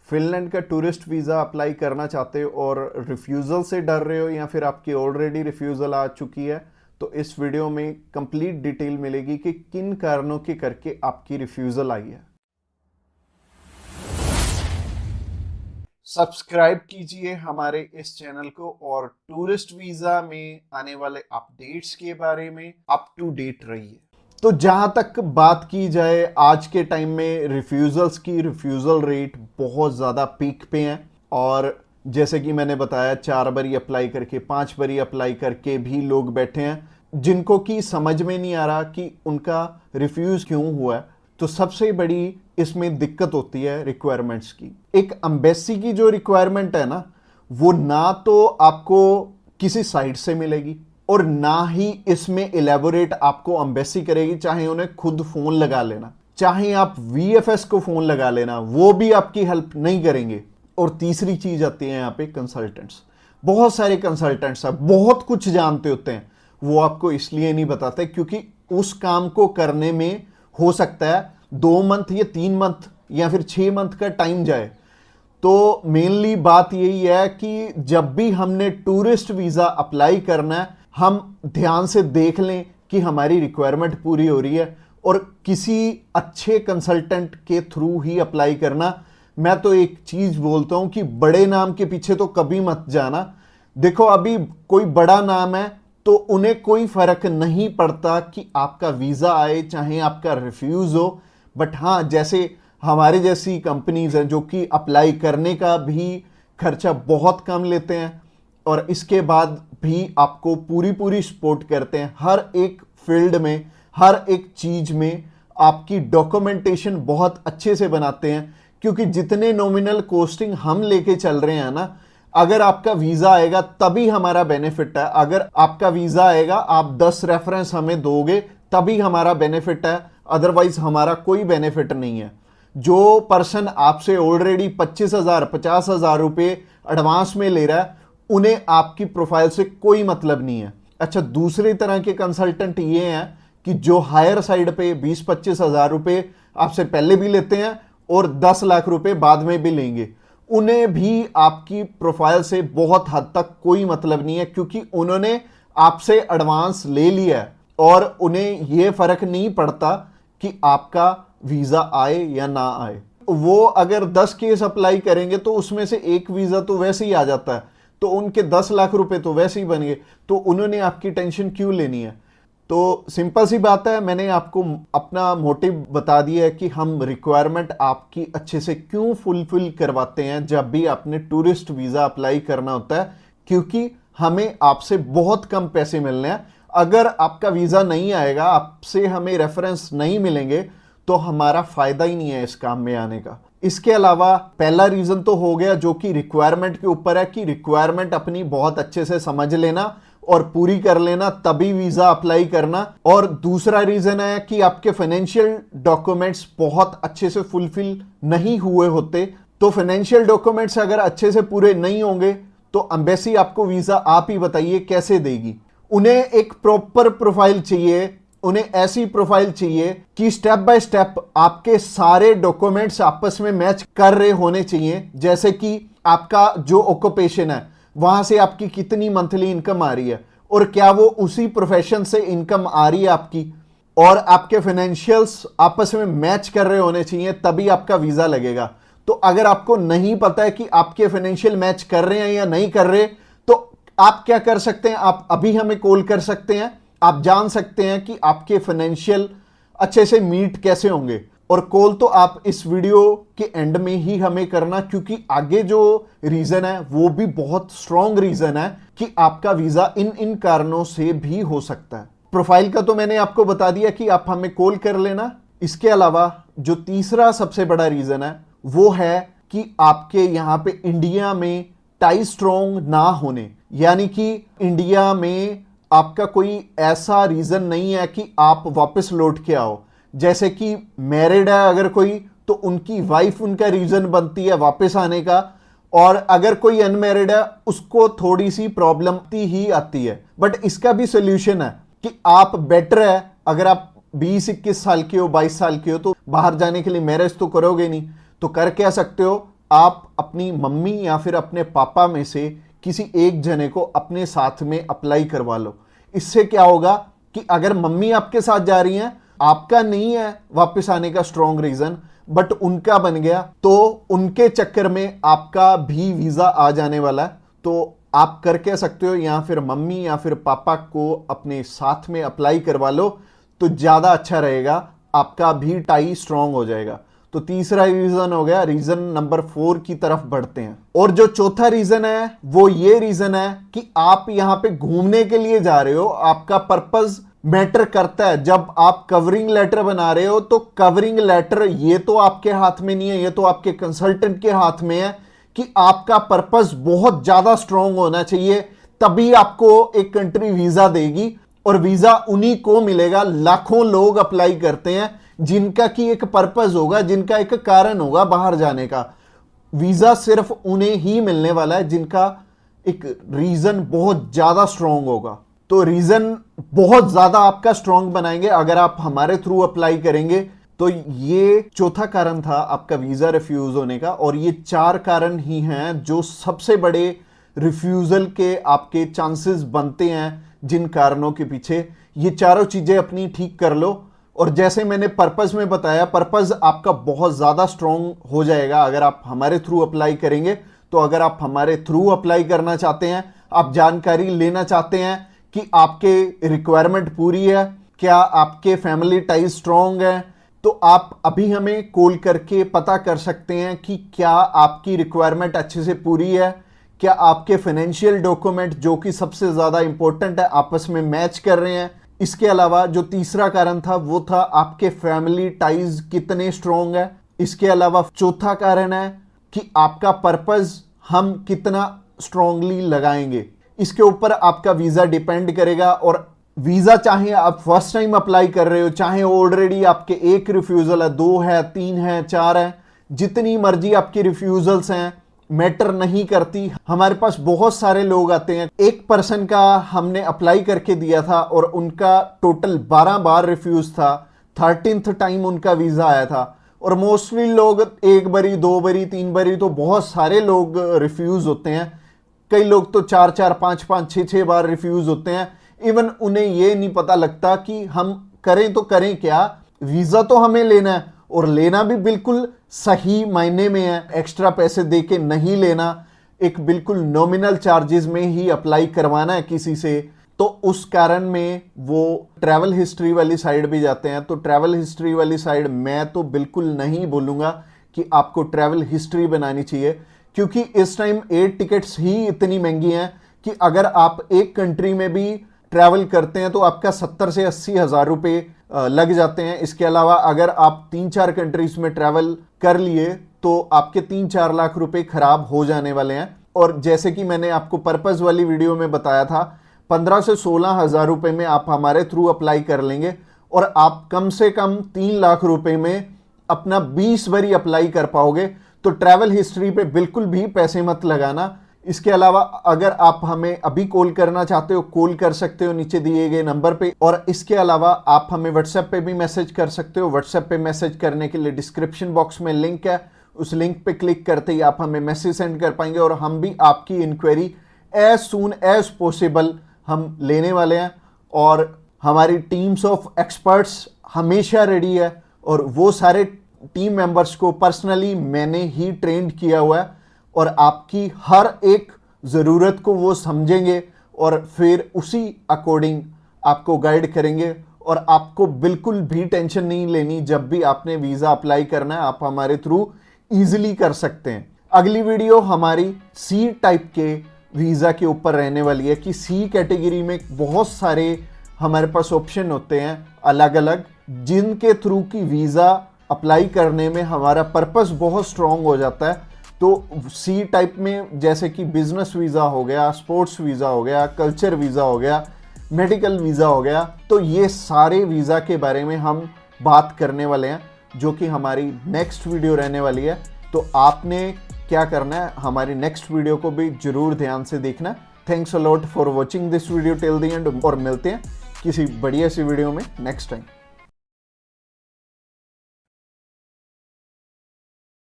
Finland का tourist visa apply करना चाहते हो और रिफ्यूज़ल से डर रहे हो या फिर आपकी ऑलरेडी रिफ्यूज़ल आ चुकी है, तो इस वीडियो में कंप्लीट डिटेल मिलेगी कि किन कारणों के करके आपकी रिफ्यूज़ल आई है। सब्सक्राइब कीजिए हमारे इस चैनल को और टूरिस्ट वीज़ा में आने वाले अपडेट्स के बारे में अप टू डेट रहिए। तो जहां तक बात की जाए आज के टाइम में रिफ्यूज़ल्स की, रिफ्यूज़ल रेट बहुत ज़्यादा पीक पे हैं और जैसे कि मैंने बताया 4 बारी अप्लाई करके 5 बारी अप्लाई करके भी लोग बैठे हैं जिनको कि समझ में नहीं आ रहा कि उनका रिफ्यूज़ क्यों हुआ है। तो सबसे बड़ी इसमें दिक्कत होती है रिक्वायरमेंट्स की। एक एम्बेसी की जो रिक्वायरमेंट है ना, वो ना तो आपको किसी साइट से मिलेगी और ना ही इसमें इलेबोरेट आपको एम्बेसी करेगी, चाहे उन्हें खुद फोन लगा लेना, चाहे आप वीएफएस को फोन लगा लेना, वो भी आपकी हेल्प नहीं करेंगे। और तीसरी चीज आती है यहाँ पे कंसल्टेंट्स। बहुत सारे कंसल्टेंट्स हैं, बहुत कुछ जानते होते हैं, वो आपको इसलिए नहीं बताते क्योंकि उस काम को करने में हो सकता है 2 मंथ या 3 मंथ या फिर 6 मंथ का टाइम जाए। तो मेनली बात यही है कि जब भी हमने टूरिस्ट वीज़ा अप्लाई करना है, हम ध्यान से देख लें कि हमारी रिक्वायरमेंट पूरी हो रही है और किसी अच्छे कंसल्टेंट के थ्रू ही अप्लाई करना। मैं तो एक चीज़ बोलता हूं कि बड़े नाम के पीछे तो कभी मत जाना। देखो अभी कोई बड़ा नाम है तो उन्हें कोई फर्क नहीं पड़ता कि आपका वीज़ा आए चाहे आपका रिफ्यूज़ हो। बट हाँ, जैसे हमारे जैसी कंपनीज हैं जो कि अप्लाई करने का भी खर्चा बहुत कम लेते हैं और इसके बाद भी आपको पूरी पूरी सपोर्ट करते हैं हर एक फील्ड में, हर एक चीज में आपकी डॉक्यूमेंटेशन बहुत अच्छे से बनाते हैं। क्योंकि जितने नॉमिनल कॉस्टिंग हम लेके चल रहे हैं ना, अगर आपका वीजा आएगा तभी हमारा बेनिफिट है। अगर आपका वीजा आएगा, आप 10 रेफरेंस हमें दोगे तभी हमारा बेनिफिट है, अदरवाइज हमारा कोई बेनिफिट नहीं है। जो पर्सन आपसे ऑलरेडी 25,000 50,000 रुपए एडवांस में ले रहा है, उन्हें आपकी प्रोफाइल से कोई मतलब नहीं है। अच्छा, दूसरी तरह के कंसल्टेंट ये हैं कि जो हायर साइड पे 20-25 हजार रुपए आपसे पहले भी लेते हैं और 10 लाख रुपए बाद में भी लेंगे। उन्हें भी आपकी प्रोफाइल से बहुत हद तक कोई मतलब नहीं है क्योंकि उन्होंने आपसे एडवांस ले लिया है और उन्हें यह फर्क नहीं पड़ता कि आपका वीजा आए या ना आए। वो अगर 10 केस अप्लाई करेंगे तो उसमें से एक वीजा तो वैसे ही आ जाता है, तो उनके 10 लाख रुपए तो वैसे ही बन गए। तो उन्होंने आपकी टेंशन क्यों लेनी है? तो सिंपल सी बात है, मैंने आपको अपना मोटिव बता दिया है कि हम रिक्वायरमेंट आपकी अच्छे से क्यों फुलफिल करवाते हैं जब भी आपने टूरिस्ट वीजा अप्लाई करना होता है। क्योंकि हमें आपसे बहुत कम पैसे मिलने हैं। अगर आपका वीजा नहीं आएगा, आपसे हमें रेफरेंस नहीं मिलेंगे, तो हमारा फायदा ही नहीं है इस काम में आने का। इसके अलावा पहला रीजन तो हो गया जो कि रिक्वायरमेंट के ऊपर है कि रिक्वायरमेंट अपनी बहुत अच्छे से समझ लेना और पूरी कर लेना, तभी वीजा अप्लाई करना। और दूसरा रीजन है कि आपके फाइनेंशियल डॉक्यूमेंट्स बहुत अच्छे से फुलफिल नहीं हुए होते। तो फाइनेंशियल डॉक्यूमेंट्स अगर अच्छे से पूरे नहीं होंगे तो एम्बेसी आपको वीजा, आप ही बताइए, कैसे देगी? उन्हें एक प्रॉपर प्रोफाइल चाहिए, उन्हें ऐसी प्रोफाइल चाहिए कि स्टेप बाय स्टेप आपके सारे डॉक्यूमेंट्स आपस में मैच कर रहे होने चाहिए। जैसे कि आपका जो ऑक्यूपेशन है, वहां से आपकी कितनी मंथली इनकम आ रही है और क्या वो उसी प्रोफेशन से इनकम आ रही है आपकी, और आपके फाइनेंशियल्स आपस में मैच कर रहे होने चाहिए, तभी आपका वीजा लगेगा। तो अगर आपको नहीं पता है कि आपके फाइनेंशियल मैच कर रहे हैं या नहीं कर रहे, तो आप क्या कर सकते हैं? आप अभी हमें कॉल कर सकते हैं, आप जान सकते हैं कि आपके फाइनेंशियल अच्छे से मीट कैसे होंगे। और कॉल तो आप इस वीडियो के एंड में ही हमें करना, क्योंकि आगे जो रीजन है वो भी बहुत स्ट्रॉन्ग रीजन है कि आपका वीजा इन इन कारणों से भी हो सकता है। प्रोफाइल का तो मैंने आपको बता दिया कि आप हमें कॉल कर लेना। इसके अलावा जो तीसरा सबसे बड़ा रीजन है वो है कि आपके यहां पे इंडिया में टाई स्ट्रॉन्ग ना होने, यानी कि इंडिया में आपका कोई ऐसा रीजन नहीं है कि आप वापस लौट के आओ। जैसे कि मैरिड है अगर कोई, तो उनकी वाइफ उनका रीजन बनती है वापस आने का, और अगर कोई अनमैरिड है उसको थोड़ी सी प्रॉब्लम ही आती है। बट इसका भी सोल्यूशन है कि आप बेटर है, अगर आप 20-21 साल के हो, 22 साल के हो, तो बाहर जाने के लिए मैरिज तो करोगे नहीं, तो कर क्या सकते हो आप अपनी मम्मी या फिर अपने पापा में से किसी एक जने को अपने साथ में अप्लाई करवा लो। इससे क्या होगा कि अगर मम्मी आपके साथ जा रही हैं, आपका नहीं है वापस आने का स्ट्रॉन्ग रीजन, बट उनका बन गया, तो उनके चक्कर में आपका भी वीजा आ जाने वाला है। तो आप कर कह सकते हो या फिर मम्मी या फिर पापा को अपने साथ में अप्लाई करवा लो, तो ज्यादा अच्छा रहेगा, आपका भी टाई स्ट्रॉन्ग हो जाएगा। तो तीसरा रीजन हो गया। रीजन नंबर 4 की तरफ बढ़ते हैं। और जो चौथा रीजन है वो ये रीजन है कि आप यहां पे घूमने के लिए जा रहे हो, आपका पर्पस मैटर करता है। जब आप कवरिंग लेटर बना रहे हो तो कवरिंग लेटर ये तो आपके हाथ में नहीं है, ये तो आपके कंसल्टेंट के हाथ में है कि आपका पर्पस बहुत ज्यादा स्ट्रांग होना चाहिए, तभी आपको एक कंट्री वीजा देगी। और वीजा उन्हीं को मिलेगा, लाखों लोग अप्लाई करते हैं जिनका की एक पर्पस होगा, जिनका एक कारण होगा बाहर जाने का। वीजा सिर्फ उन्हें ही मिलने वाला है जिनका एक रीजन बहुत ज्यादा स्ट्रांग होगा। तो रीजन बहुत ज्यादा आपका स्ट्रांग बनाएंगे अगर आप हमारे थ्रू अप्लाई करेंगे। तो ये चौथा कारण था आपका वीजा रिफ्यूज होने का। और ये 4 कारण ही हैं जो सबसे बड़े रिफ्यूजल के आपके चांसेस बनते हैं। जिन कारणों के पीछे ये चारों चीजें अपनी ठीक कर लो, और जैसे मैंने पर्पस में बताया, पर्पस आपका बहुत ज्यादा स्ट्रांग हो जाएगा अगर आप हमारे थ्रू अप्लाई करेंगे। तो अगर आप हमारे थ्रू अप्लाई करना चाहते हैं, आप जानकारी लेना चाहते हैं कि आपके रिक्वायरमेंट पूरी है, क्या आपके फैमिली टाइज स्ट्रांग है, तो आप अभी हमें कॉल करके पता कर सकते हैं कि क्या आपकी रिक्वायरमेंट अच्छे से पूरी है, क्या आपके फाइनेंशियल डॉक्यूमेंट जो कि सबसे ज्यादा इंपॉर्टेंट है आपस में मैच कर रहे हैं। इसके अलावा जो तीसरा कारण था वो था आपके फैमिली टाइज कितने स्ट्रांग है। इसके अलावा चौथा कारण है कि आपका पर्पस हम कितना स्ट्रांगली लगाएंगे। इसके ऊपर आपका वीजा डिपेंड करेगा। और वीजा चाहे आप फर्स्ट टाइम अप्लाई कर रहे हो, चाहे ऑलरेडी आपके एक रिफ्यूजल है, 2 है, 3 है, 4 है, जितनी मर्जी आपकी रिफ्यूजल्स हैं, मैटर नहीं करती। हमारे पास बहुत सारे लोग आते हैं, एक पर्सन का हमने अप्लाई करके दिया था और उनका टोटल 12 बार रिफ्यूज था, 13th टाइम उनका वीजा आया था। और मोस्टली लोग 1 बारी, 2 बारी, 3 बारी, तो बहुत सारे लोग रिफ्यूज होते हैं। कई लोग तो 4-4, 5-5, 6-6 बार रिफ्यूज होते हैं। इवन उन्हें ये नहीं पता लगता कि हम करें तो करें क्या। वीजा तो हमें लेना है, और लेना भी बिल्कुल सही मायने में है, एक्स्ट्रा पैसे देके नहीं लेना, एक बिल्कुल नॉमिनल चार्जेस में ही अप्लाई करवाना है किसी से। तो उस कारण में वो ट्रैवल हिस्ट्री वाली साइड भी जाते हैं। तो ट्रैवल हिस्ट्री वाली साइड मैं तो बिल्कुल नहीं बोलूँगा कि आपको ट्रैवल हिस्ट्री बनानी चाहिए, क्योंकि इस टाइम एयर टिकट्स ही इतनी महंगी हैं कि अगर आप एक कंट्री में भी ट्रैवल करते हैं तो आपका 70 से 80 हज़ार रुपये लग जाते हैं। इसके अलावा अगर आप 3-4 कंट्रीज में ट्रैवल कर लिए तो आपके 3-4 लाख रुपए खराब हो जाने वाले हैं। और जैसे कि मैंने आपको पर्पस वाली वीडियो में बताया था, 15 से 16 हज़ार रुपये में आप हमारे थ्रू अप्लाई कर लेंगे और आप कम से कम 3 लाख रुपए में अपना 20 बारी अप्लाई कर पाओगे। तो ट्रैवल हिस्ट्री पे बिल्कुल भी पैसे मत लगाना। इसके अलावा अगर आप हमें अभी कॉल करना चाहते हो, कॉल कर सकते हो नीचे दिए गए नंबर पे। और इसके अलावा आप हमें व्हाट्सएप पे भी मैसेज कर सकते हो। व्हाट्सएप पे मैसेज करने के लिए डिस्क्रिप्शन बॉक्स में लिंक है, उस लिंक पे क्लिक करते ही आप हमें मैसेज सेंड कर पाएंगे और हम भी आपकी inquiry as soon as possible हम लेने वाले हैं। और हमारी टीम्स ऑफ एक्सपर्ट्स हमेशा रेडी है और वो सारे टीम मेंबर्स को पर्सनली मैंने ही ट्रेंड किया हुआ है और आपकी हर एक ज़रूरत को वो समझेंगे और फिर उसी अकॉर्डिंग आपको गाइड करेंगे। और आपको बिल्कुल भी टेंशन नहीं लेनी, जब भी आपने वीज़ा अप्लाई करना है आप हमारे थ्रू ईजिली कर सकते हैं। अगली वीडियो हमारी सी टाइप के वीज़ा के ऊपर रहने वाली है कि सी कैटेगरी में बहुत सारे हमारे पास ऑप्शन होते हैं अलग अलग, जिनके थ्रू की वीज़ा अप्लाई करने में हमारा पर्पस बहुत स्ट्रॉन्ग हो जाता है। तो सी टाइप में जैसे कि बिजनेस वीज़ा हो गया, स्पोर्ट्स वीज़ा हो गया, कल्चर वीज़ा हो गया, मेडिकल वीज़ा हो गया, तो ये सारे वीज़ा के बारे में हम बात करने वाले हैं, जो कि हमारी नेक्स्ट वीडियो रहने वाली है। तो आपने क्या करना है, हमारी नेक्स्ट वीडियो को भी जरूर ध्यान से देखना। Thanks a lot for watching this video till the end, और मिलते हैं किसी बढ़िया सी वीडियो में नेक्स्ट टाइम।